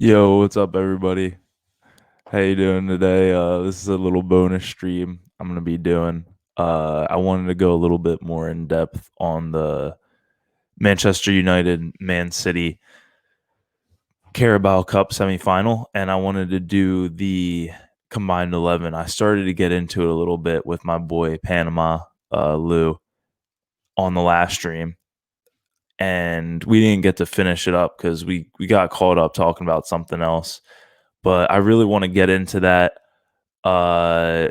Yo, what's up, everybody? How you doing today? This is a little bonus stream I'm gonna be doing. I wanted to go a little bit more in depth on the Manchester United Man City Carabao Cup semifinal, and I wanted to do the combined 11. I started to get into it a little bit with my boy Panama Lou on the last stream, and we didn't get to finish it up because we got caught up talking about something else. But I really want to get into that. I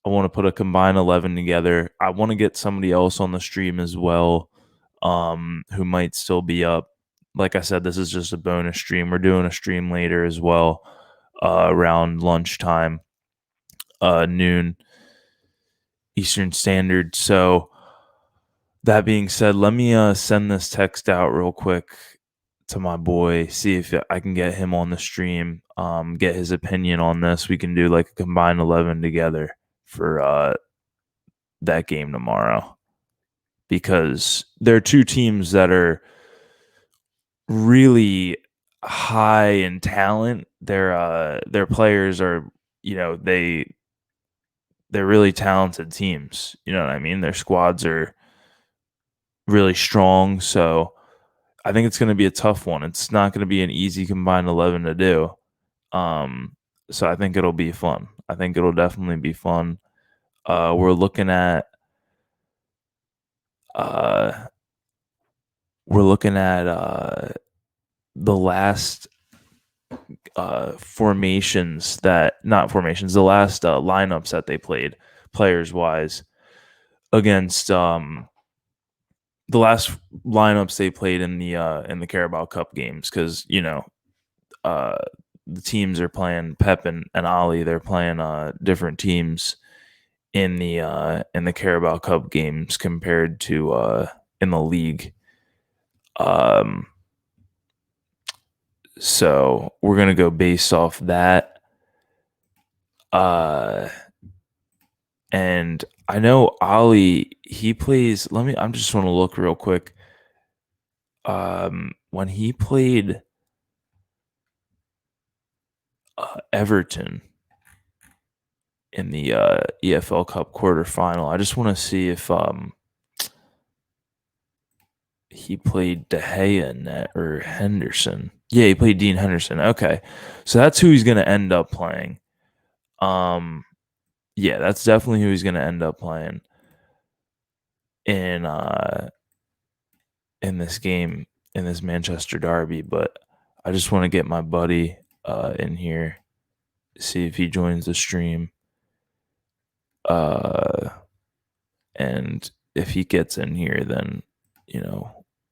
want to put a combined 11 together. I want to get somebody else on the stream as well, who might still be up. Like I said, this is just a bonus stream. We're doing a stream later as well, around lunchtime, noon Eastern Standard. So that being said, let me send this text out real quick to my boy, see if I can get him on the stream, get his opinion on this. We can do like a combined 11 together for that game tomorrow, because there are two teams that are really high in talent. Their players are, you know, they're really talented teams. You know what I mean? Their squads are really strong, so I think it's going to be a tough one. It's not going to be an easy combined 11 to do. Um, so I think it'll be fun. I think it'll definitely be fun. We're looking at uh, the last formations that not formations, the last lineups that they played, players wise, against the last lineups they played in the Carabao Cup games, because uh, the teams are playing Pep and Ali. They're playing different teams in the Carabao Cup games compared to in the league. Um, so we're gonna go based off that. Uh, and I know Ali, he plays. I'm just want to look real quick. When he played Everton in the EFL Cup quarterfinal, I just want to see if he played De Gea in that, or Henderson. Yeah, he played Dean Henderson. Okay, so that's who he's going to end up playing. Yeah, that's definitely who he's going to end up playing in in this game, in this Manchester derby. But I just want to get my buddy in here, see if he joins the stream, uh, and if he gets in here, then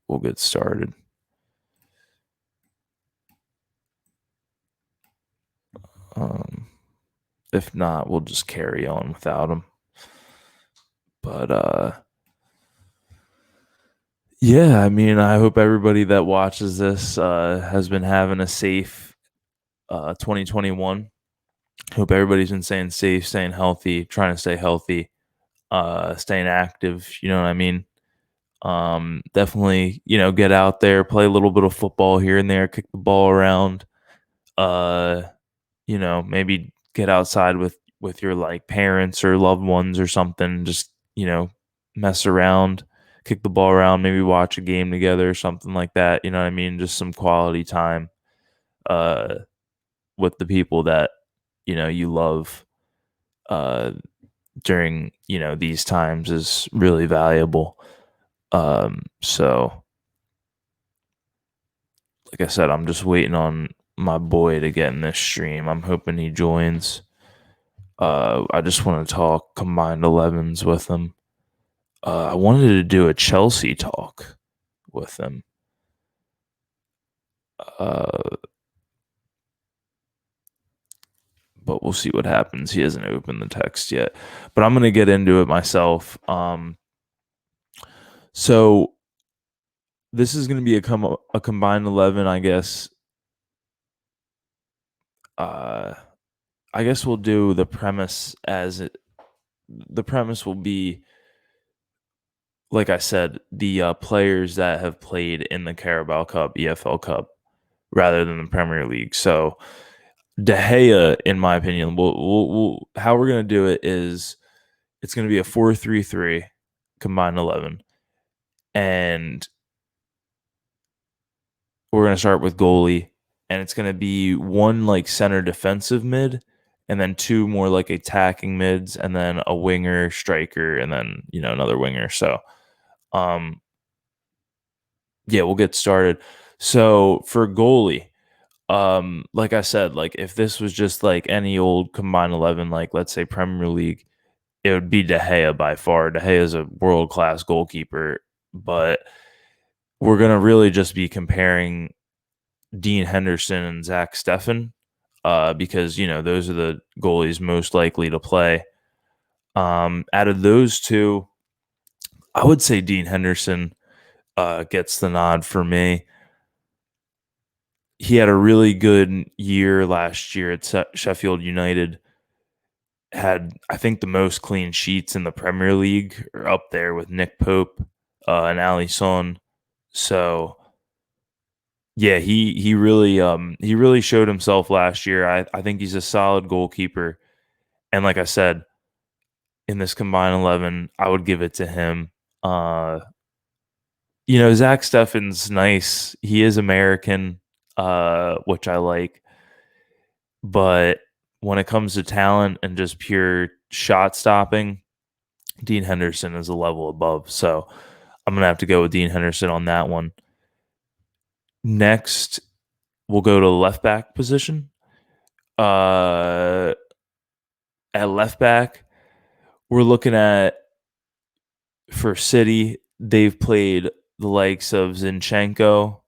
we'll get started. Um, if not, we'll just carry on without him. But yeah, I mean, I hope everybody that watches this has been having a safe 2021. Hope everybody's been staying safe, staying healthy, trying to stay healthy, staying active. You know what I mean? Definitely, get out there, play a little bit of football here and there, kick the ball around. Uh, maybe get outside with your like parents or loved ones or something. Just mess around, kick the ball around, maybe watch a game together or something like that. You know what I mean? Just some quality time uh, with the people that you love uh, during these times is really valuable. So like I said, I'm just waiting on my boy to get in this stream. I'm hoping he joins. I just want to talk combined 11s with him. I wanted to do a Chelsea talk with him. Uh, but we'll see what happens. He hasn't opened the text yet, but I'm gonna get into it myself. So this is gonna be a combined 11, I guess. I guess we'll do the premise as it. The premise will be, like I said, the players that have played in the Carabao Cup, EFL Cup rather than the Premier League. So De Gea, in my opinion, how we're gonna do it is it's gonna be a 4-3-3 combined 11, and we're gonna start with goalie, and it's gonna be one like center defensive mid, and then two more like attacking mids, and then a winger, striker, and then another winger. So, um, yeah, we'll get started. So for goalie, like I said, like if this was just like any old combined 11, like let's say Premier League, it would be De Gea by far. De Gea is a world class goalkeeper, but we're gonna really just be comparing Dean Henderson and Zach Steffen, because those are the goalies most likely to play. Out of those two, I would say Dean Henderson gets the nod for me. He had a really good year last year at Sheffield United. Had, I think, the most clean sheets in the Premier League, or up there with Nick Pope and Alisson. So yeah, he really showed himself last year. I think he's a solid goalkeeper, and like I said, in this combined 11, I would give it to him. Uh, Zach Steffen's nice. He is American, which I like. But when it comes to talent and just pure shot stopping, Dean Henderson is a level above. So I'm going to have to go with Dean Henderson on that one. Next, we'll go to the left back position. At left back, we're looking at, for City, they've played the likes of Zinchenko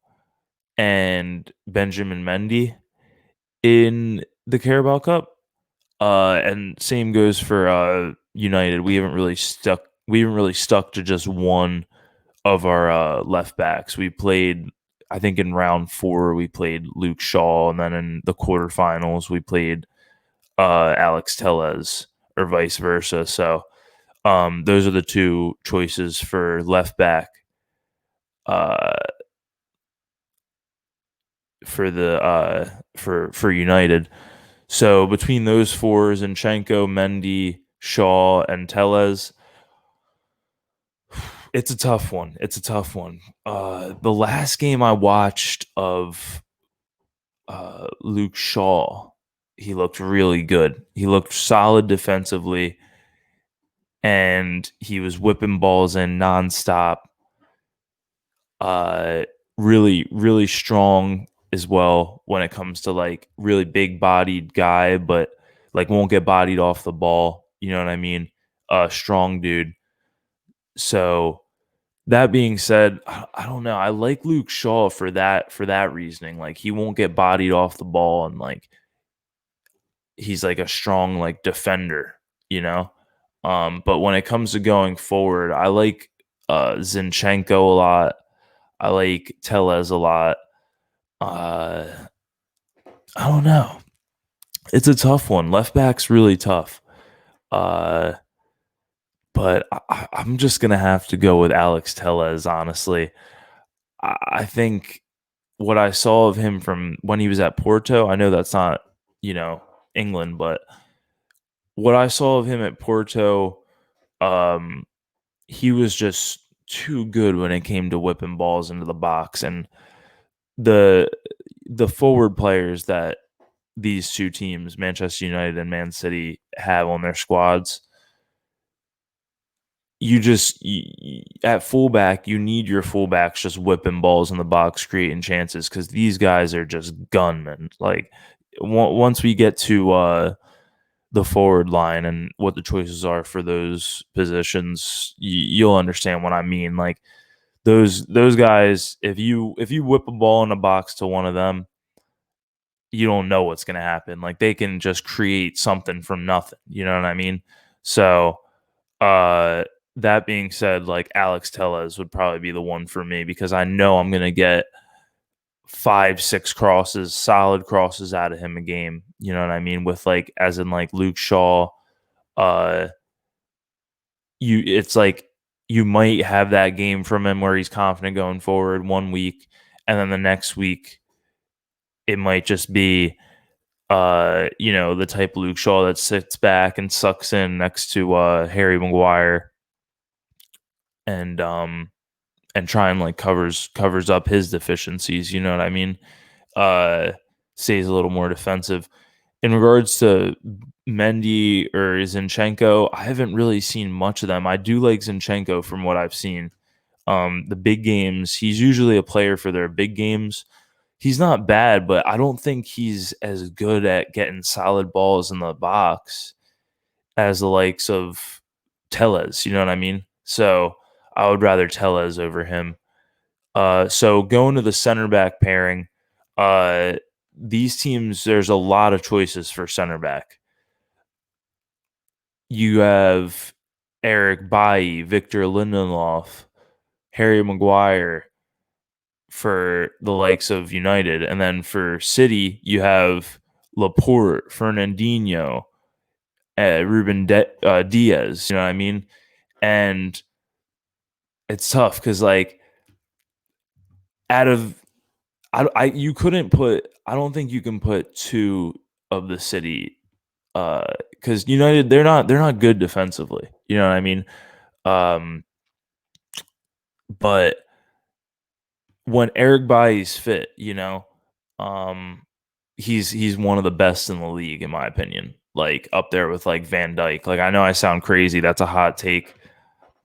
and Benjamin Mendy in the Carabao Cup. And same goes for United. We haven't really stuck to just one of our left backs. We played, I think, in round 4 we played Luke Shaw, and then in the quarterfinals we played Alex Tellez, or vice versa. So those are the two choices for left back uh, for United. So between those four, Zinchenko, Mendy, Shaw, and Tellez, it's a tough one. The last game I watched of Luke Shaw, he looked really good. He looked solid defensively, and he was whipping balls in nonstop. Uh, really, really strong as well when it comes to like really big bodied guy, but like won't get bodied off the ball. You know what I mean? Strong dude. So that being said, I don't know. I like Luke Shaw for that reasoning. Like he won't get bodied off the ball, and like he's like a strong like defender, you know. But when it comes to going forward, I like Zinchenko a lot. I like Tellez a lot. Uh, I don't know. It's a tough one. Left back's really tough. Uh, but I'm just gonna have to go with Alex Tellez. Honestly, I think what I saw of him from when he was at Porto, I know that's not, England, but what I saw of him at Porto, um, he was just too good when it came to whipping balls into the box. And the the forward players that these two teams, Manchester United and Man City, have on their squads, at fullback, you need your fullbacks just whipping balls in the box, creating chances, because these guys are just gunmen. Like once we get to the forward line and what the choices are for those positions, you'll understand what I mean. Like those guys, if you whip a ball in a box to one of them, you don't know what's going to happen. Like they can just create something from nothing. You know what I mean? So, uh, that being said, like Alex Tellez would probably be the one for me, because I know I'm going to get 5, 6 crosses, solid crosses out of him a game. You know what I mean? With like, as in like Luke Shaw, uh, it's like you might have that game from him where he's confident going forward one week, and then the next week it might just be the type Luke Shaw that sits back and sucks in next to Harry Maguire and try and like covers up his deficiencies, you know what I mean? Uh Stays a little more defensive. In regards to Mendy or Zinchenko, I haven't really seen much of them. I do like Zinchenko from what I've seen. The big games, he's usually a player for their big games. He's not bad, but I don't think he's as good at getting solid balls in the box as the likes of Tellez, you know what I mean? So I would rather Tellez over him. So going to the center back pairing, uh, these teams, there's a lot of choices for center back. You have Eric Bailly, Victor Lindelof, Harry Maguire for the likes of United. And then for City, you have Laporte, Fernandinho, Diaz, you know what I mean? And it's tough because, like, out of you couldn't put. I don't think you can put two of the City because United they're not good defensively. You know what I mean? Um, but when Eric Bailly's fit, um, he's one of the best in the league in my opinion. Like up there with like Van Dyke. Like I know I sound crazy. That's a hot take.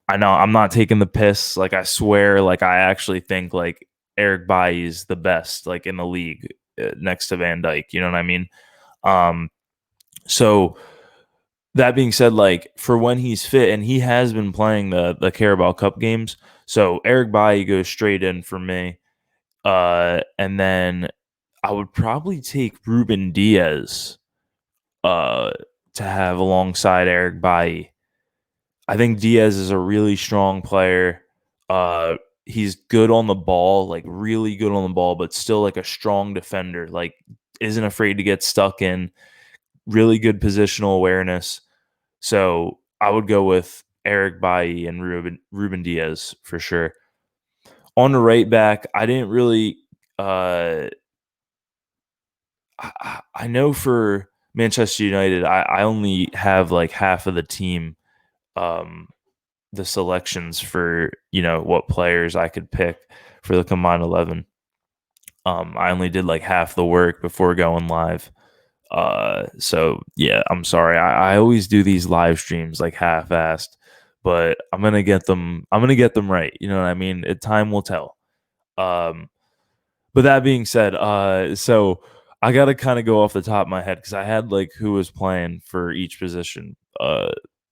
I know I'm not taking the piss. Like I swear, like I actually think like Eric Bailly is the best like in the league next to Van Dyke. You know what I mean? Um, so that being said, like for when he's fit, and he has been playing the Carabao Cup games, so Eric Bailly goes straight in for me. And then I would probably take Ruben Diaz uh to have alongside Eric Bailly. I think Diaz is a really strong player. Uh he's good on the ball, like really good on the ball, but still like a strong defender, like isn't afraid to get stuck in, really good positional awareness. So I would go with Eric Bailly and Ruben Diaz for sure. On the right back, I didn't really I know for Manchester United, I only have like half of the team, um, the selections for what players I could pick for the combined 11. I only did like half the work before going live. So yeah, I'm sorry. I always do these live streams like half-assed, but I'm gonna get them. I'm gonna get them right. You know what I mean? Time will tell. Um, but that being said, so I got to kind of go off the top of my head because I had like who was playing for each position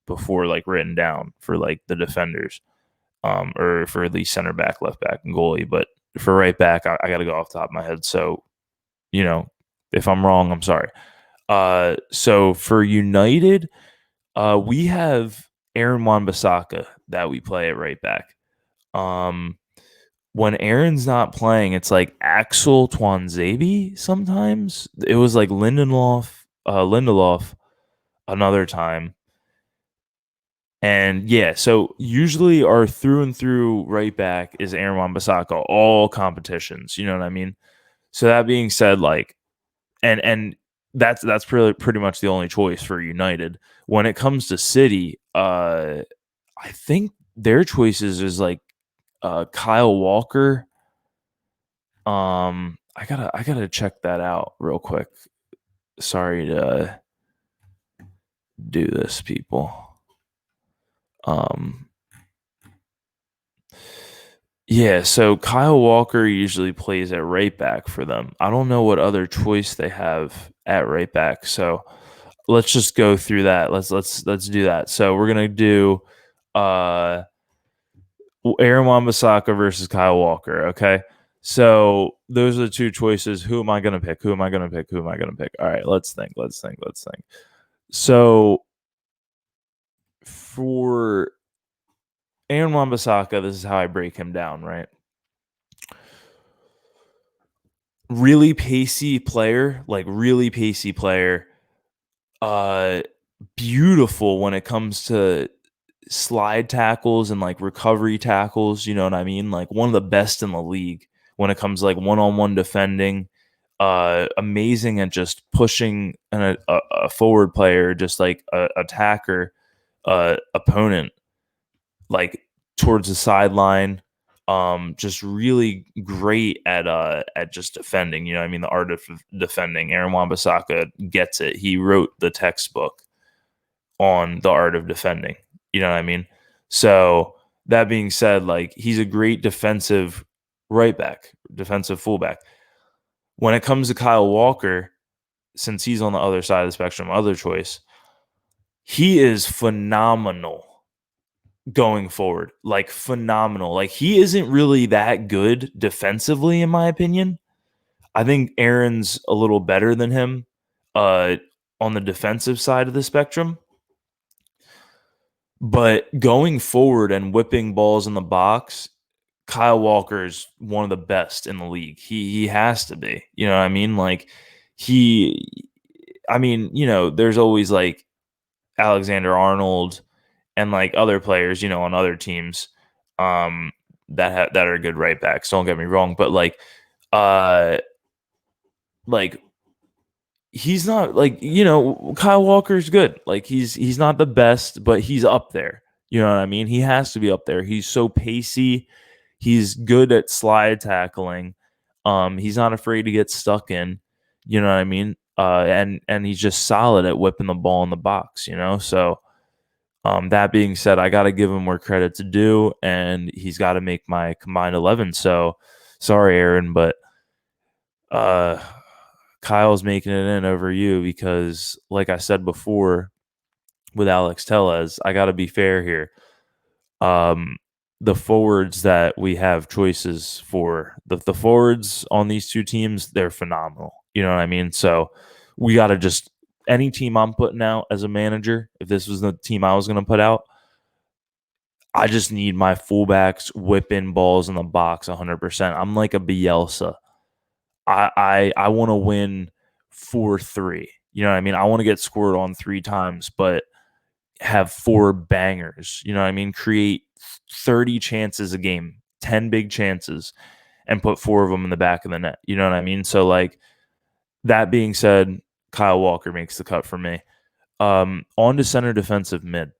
before like written down for like the defenders, or for the center back, left back, and goalie. But for right back, I got to go off the top of my head. So you know, if I'm wrong, I'm sorry. So for United, we have Aaron Wan-Bissaka that we play at right back. Um, when Aaron's not playing, it's like Axel Twanzebe sometimes. It was like Lindelof another time. And yeah, so usually our through and through right back is Aaron Wan-Bissaka, all competitions. You know what I mean? So that being said, like, and that's pretty much the only choice for United. When it comes to City, I think their choices is like Kyle Walker. I gotta check that out real quick. Sorry to do this, people. Um, yeah, so Kyle Walker usually plays at right back for them. I don't know what other choice they have at right back. So let's just go through that. Let's do that. So we're gonna do uh Aaron Wan-Bissaka versus Kyle Walker. Okay. So those are the two choices. Who am I gonna pick? Who am I gonna pick? Who am I gonna pick? All right, let's think. Let's think. Let's think. So for Aaron Wan-Bissaka, this is how I break him down, right? Really pacey player, like really pacey player. Uh Beautiful when it comes to slide tackles and like recovery tackles, you know what I mean? Like one of the best in the league when it comes to like one-on-one defending. amazing at just pushing a forward player, just like a attacker, opponent, like towards the sideline. Just really great at just defending. You know, what I mean, the art of defending. Aaron Wan-Bissaka gets it. He wrote the textbook on the art of defending. You know what I mean? So that being said, like he's a great defensive right back, defensive fullback. When it comes to Kyle Walker, since he's on the other side of the spectrum, other choice, he is phenomenal going forward. Like phenomenal. Like he isn't really that good defensively, in my opinion. I think Aaron's a little better than him uh, on the defensive side of the spectrum. But going forward and whipping balls in the box, Kyle Walker is one of the best in the league. He has to be. You know what I mean? Like he I mean, you know, there's always like Alexander Arnold and like other players, you know, on other teams that are good right backs. Don't get me wrong, but uh like he's not like, you know, Kyle Walker's good. Like he's not the best, but he's up there. You know what I mean? He has to be up there. He's so pacey. He's good at slide tackling. He's not afraid to get stuck in. You know what I mean? And he's just solid at whipping the ball in the box. You know, so that being said, I got to give him more credit to do, and he's got to make my combined 11. So sorry, Aaron, but uh, Kyle's making it in over you because, like I said before, with Alex Tellez, I got to be fair here. Um, the forwards that we have choices for, the forwards on these two teams, they're phenomenal. You know what I mean? So we got to just any team I'm putting out as a manager, if this was the team I was going to put out, I just need my fullbacks whipping balls in the box 100%. I'm like a Bielsa. I want to win 4-3. You know what I mean? I want to get scored on 3 times, but have 4 bangers. You know what I mean? Create 30 chances a game, 10 big chances, and put 4 of them in the back of the net. You know what I mean? So, like, that being said, Kyle Walker makes the cut for me. On to center defensive mid.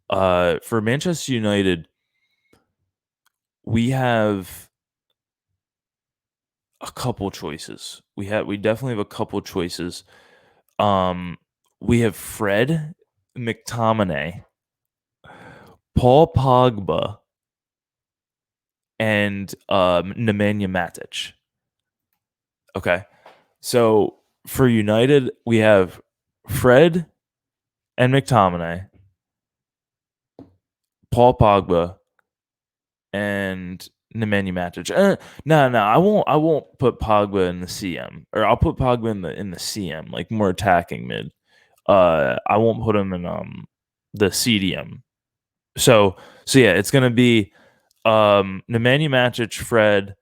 For Manchester United, we have a couple choices. We definitely have a couple choices. Um, we have Fred McTominay, Paul Pogba, and Nemanja Matic. Okay, so for United, we have Fred and McTominay, Paul Pogba, and Nemanja Matic. No, I won't put Pogba in the CM, or I'll put Pogba in the CM, like more attacking mid. I won't put him in the CDM. So yeah, it's gonna be Nemanja Matic, Fred,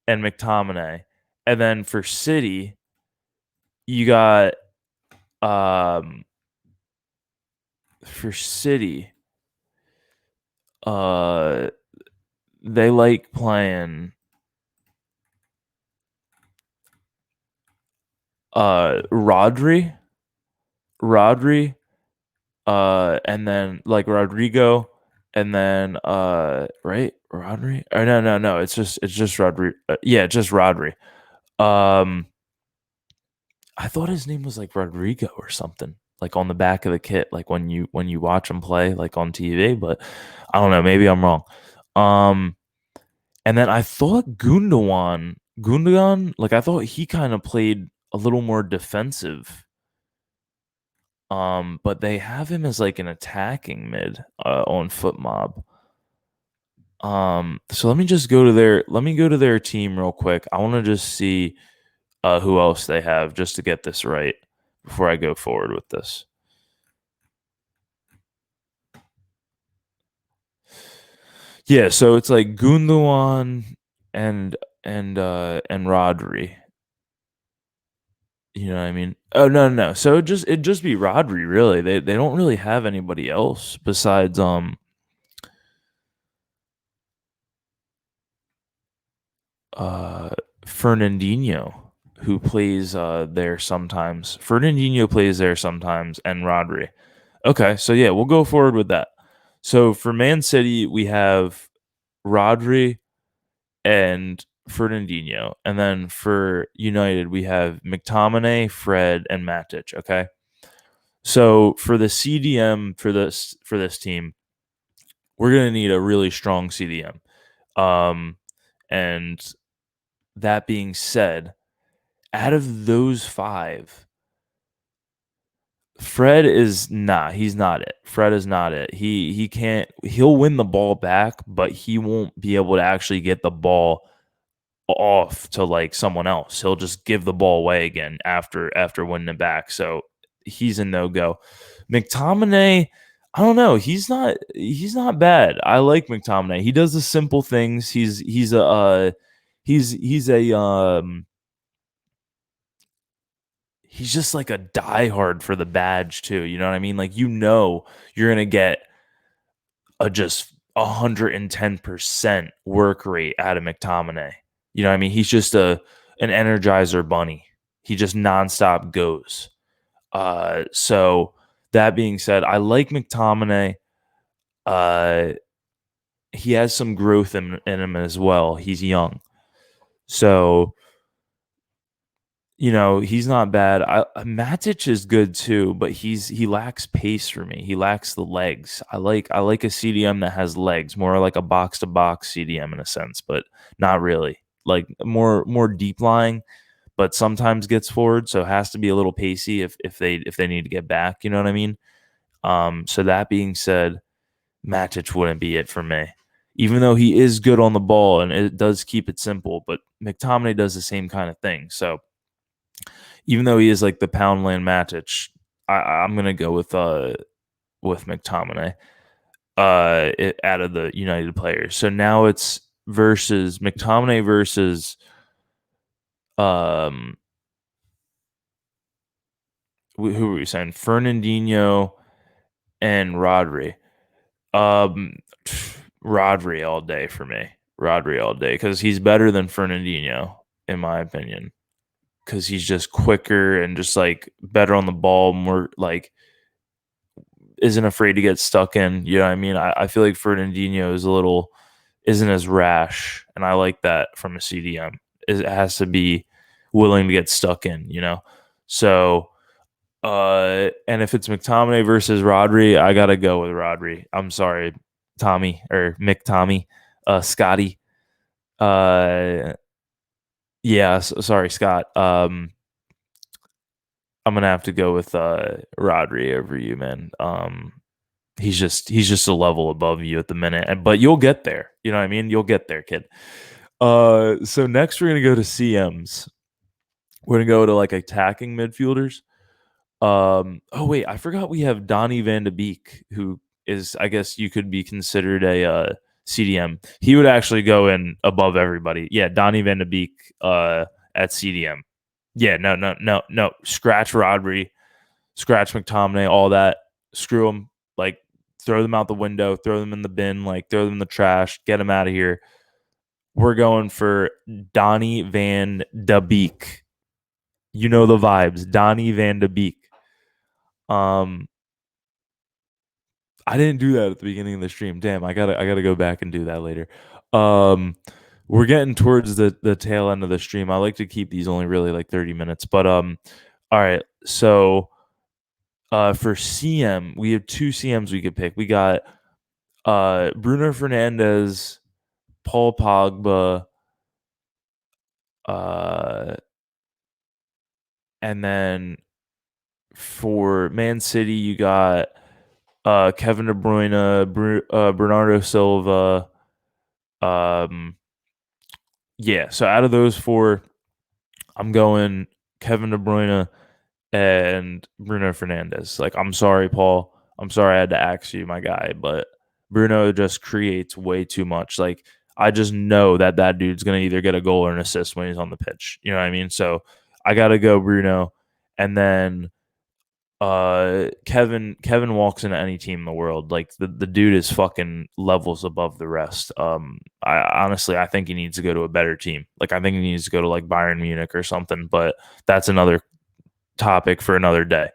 and McTominay, and then for City, you got for City, uh, they like playing Rodri, Rodri, and then like Rodrigo, and then right, Rodri. Or no, it's just Rodri. Yeah, just Rodri. Um, I thought his name was like Rodrigo or something, like on the back of the kit, like when you watch him play, like on TV. But I don't know, maybe I'm wrong. Um, and then I thought Gundogan, like I thought he kind of played a little more defensive. But they have him as like an attacking mid on Foot Mob. So let me go to their team real quick. I want to just see who else they have just to get this right before I go forward with this. Yeah, so it's like Gundogan and and Rodri. You know what I mean? Oh no. So it just be Rodri really. They don't really have anybody else besides uh Fernandinho. who plays there sometimes. Fernandinho plays there sometimes, and Rodri. Okay, so yeah, we'll go forward with that. So for Man City, we have Rodri and Fernandinho, and then for United, we have McTominay, Fred, and Matic. Okay, so for the CDM for this team, we're gonna need a really strong CDM. Um, and that being said, out of those five, Fred is not. He's not it. Fred is not it. He can't. He'll win the ball back, but he won't be able to actually get the ball off to like someone else. He'll just give the ball away again after winning it back. So he's a no go. McTominay, I don't know. He's not bad. I like McTominay. He does the simple things. He's just like a diehard for the badge too. You know what I mean? Like you're gonna get a just 110% work rate out of McTominay. You know what I mean? He's just an energizer bunny. He just nonstop goes. So that being said, I like McTominay. Uh, he has some growth in him as well. He's young, so he's not bad. Matic is good too, but he lacks pace for me. He lacks the legs. I like a CDM that has legs, more like a box to box CDM in a sense, but not really. Like more deep lying, but sometimes gets forward, so it has to be a little pacey if they need to get back. You know what I mean? So that being said, Matic wouldn't be it for me. Even though he is good on the ball and it does keep it simple, but McTominay does the same kind of thing. So even though he is like the Poundland Matic, I'm gonna go with McTominay out of the United players. So now it's versus McTominay versus um who were we saying? Fernandinho and Rodri. Um, Rodri all day for me. Rodri all day because he's better than Fernandinho in my opinion. Because he's just quicker and just like better on the ball, more like isn't afraid to get stuck in. You know what I mean? I feel like Fernandinho isn't as rash, and I like that from a CDM. It has to be willing to get stuck in. So and if it's McTominay versus Rodri, I gotta go with Rodri. I'm sorry, Tommy or Mick Tommy, Scotty. Uh yeah, sorry, Scott. I'm gonna have to go with Rodri over you, man. He's just a level above you at the minute, but you'll get there. You know what I mean? You'll get there, kid. So next we're gonna go to CMs. We're gonna go to like attacking midfielders. Oh wait, I forgot we have Donny Van de Beek, who is, I guess you could be considered a CDM. He would actually go in above everybody. Yeah, Donny Van de Beek at CDM. Yeah, no. Scratch Rodri, scratch McTominay, all that. Screw them. Like throw them out the window, throw them in the bin, like throw them in the trash, get them out of here. We're going for Donny Van de Beek. You know the vibes. Donny Van de Beek. Um, I didn't do that at the beginning of the stream. Damn, I gotta go back and do that later. Um, we're getting towards the tail end of the stream. I like to keep these only really like 30 minutes. But all right. So for CM, we have two CMs we could pick. We got Bruno Fernandez, Paul Pogba, uh, and then for Man City, you got Kevin De Bruyne, Bernardo Silva. Yeah, so out of those four, I'm going Kevin De Bruyne and Bruno Fernandez. Like, I'm sorry, Paul. I'm sorry I had to ask you, my guy, but Bruno just creates way too much. Like, I just know that dude's going to either get a goal or an assist when he's on the pitch. You know what I mean? So I got to go Bruno. And then Kevin walks into any team in the world. Like the dude is fucking levels above the rest. I honestly I think he needs to go to a better team. Like I think he needs to go to like Bayern Munich or something. But that's another topic for another day.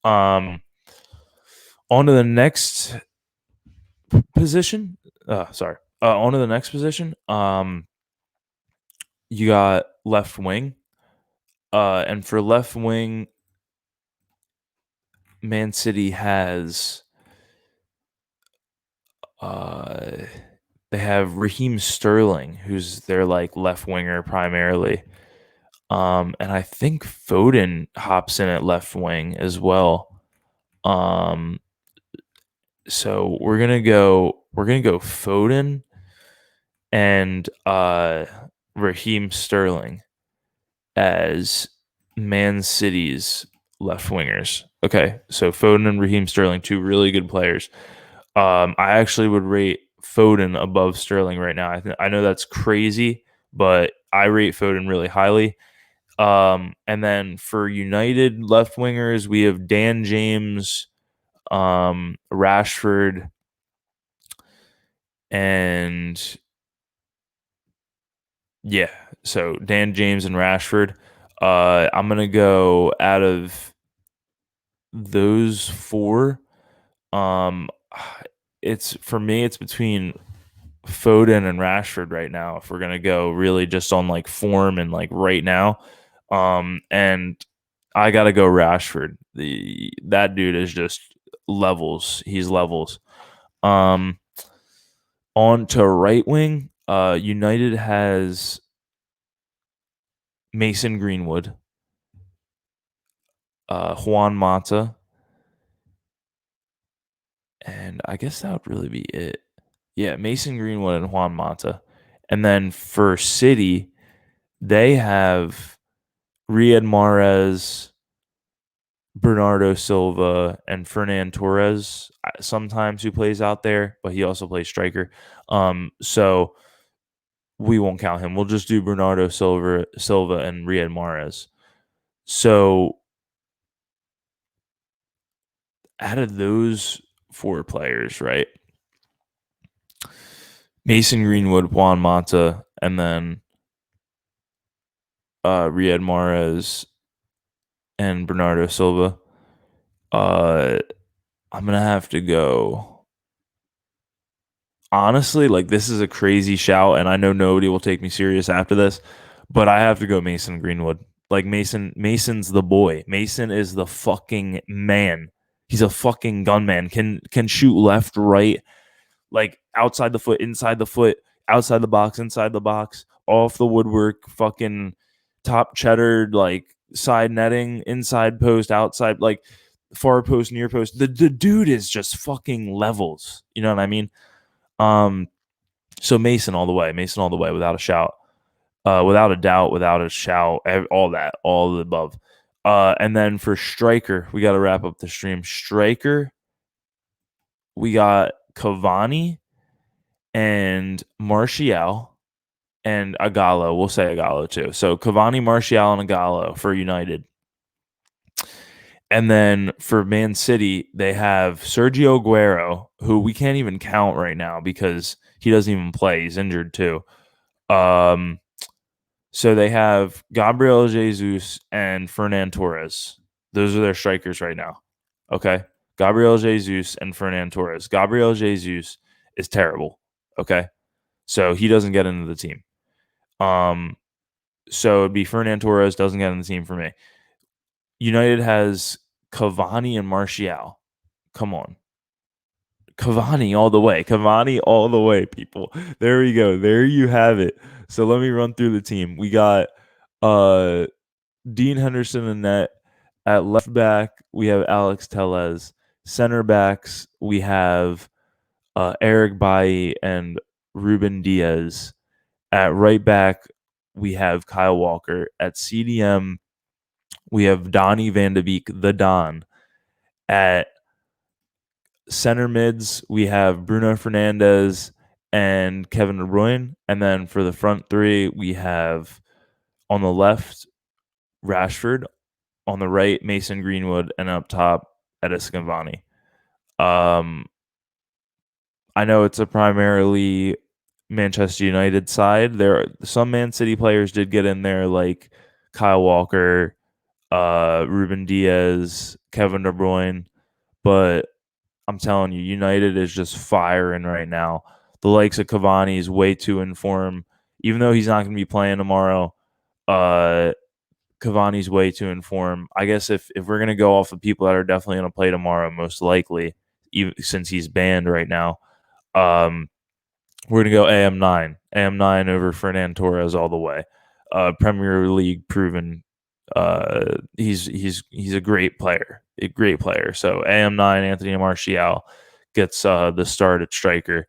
Um, on to the next position. Sorry. On to the next position. You got left wing. And for left wing, Man City has uh they have Raheem Sterling, who's their like left winger primarily. And I think Foden hops in at left wing as well. Um, so we're gonna go Foden and Raheem Sterling as Man City's left wingers. Okay, so Foden and Raheem Sterling, two really good players. I actually would rate Foden above Sterling right now. I know that's crazy, but I rate Foden really highly. And then for United left wingers, we have Dan James, Rashford, and yeah, so Dan James and Rashford. I'm gonna go out of those four. Um, it's for me, it's between Foden and Rashford right now. If we're gonna go really just on like form and like right now, and I gotta go Rashford. That dude is just levels. He's levels. Um, on to right wing. United has Mason Greenwood, Juan Mata, and I guess that would really be it. Yeah, Mason Greenwood and Juan Mata. And then for City, they have Riyad Mahrez, Bernardo Silva, and Fernan Torres sometimes who plays out there, but he also plays striker. So we won't count him. We'll just do Bernardo Silva and Riyad Mahrez. So out of those four players, right? Mason Greenwood, Juan Mata, and then Riyad Mahrez and Bernardo Silva. Uh, I'm gonna have to go. Honestly, like this is a crazy shout, and I know nobody will take me serious after this, but I have to go Mason Greenwood. Like Mason's the boy. Mason is the fucking man. He's a fucking gunman. Can shoot left, right, like outside the foot, inside the foot, outside the box, inside the box, off the woodwork, fucking top cheddar, like side netting, inside post, outside, like far post, near post. The dude is just fucking levels. You know what I mean? Um, so Mason all the way, Mason all the way, without a shout, without a doubt, without a shout, all that, all of the above. And then for striker, we got to wrap up the stream. Striker, we got Cavani and Martial and Agallo. We'll say Agallo too. So Cavani, Martial, and Agallo for United. And then for Man City, they have Sergio Aguero, who we can't even count right now because he doesn't even play. He's injured too. Um, so they have Gabriel Jesus and Fernan Torres. Those are their strikers right now. Okay. Gabriel Jesus and Fernan Torres. Gabriel Jesus is terrible. Okay. So he doesn't get into the team. So it'd be Fernan Torres doesn't get in the team for me. United has Cavani and Martial. Come on. Cavani all the way. Cavani all the way, people. There we go. There you have it. So let me run through the team. We got uh Dean Henderson in net. At left back, we have Alex Tellez. Center backs, we have Eric Bailly and Ruben Diaz. At right back, we have Kyle Walker. At CDM, we have Donny Van de Beek, the Don. At center mids, we have Bruno Fernandez and Kevin De Bruyne. And then for the front three, we have on the left, Rashford. On the right, Mason Greenwood, and up top, Edison Cavani. Um, I know it's a primarily Manchester United side. There are some Man City players did get in there, like Kyle Walker, Ruben Diaz, Kevin De Bruyne, but I'm telling you, United is just firing right now. The likes of Cavani is way too in form. Even though he's not going to be playing tomorrow, uh, Cavani's way too in form. I guess if we're going to go off of people that are definitely going to play tomorrow, most likely, even since he's banned right now, um, we're gonna go AM9, AM9 over Fernand Torres all the way. Premier League proven. He's a great player, a great player. So AM9 Anthony Martial gets the start at striker.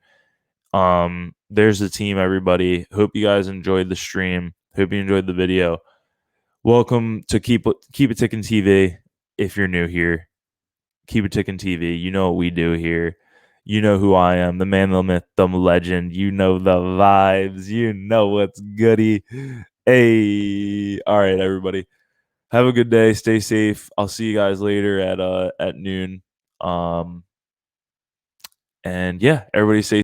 There's the team, everybody. Hope you guys enjoyed the stream. Hope you enjoyed the video. Welcome to Keep It Tickin' TV. If you're new here, Keep It Tickin' TV. You know what we do here. You know who I am, the man, the myth, the legend. You know the vibes. You know what's goody. Hey, all right, everybody. Have a good day. Stay safe. I'll see you guys later at noon. And yeah, everybody stay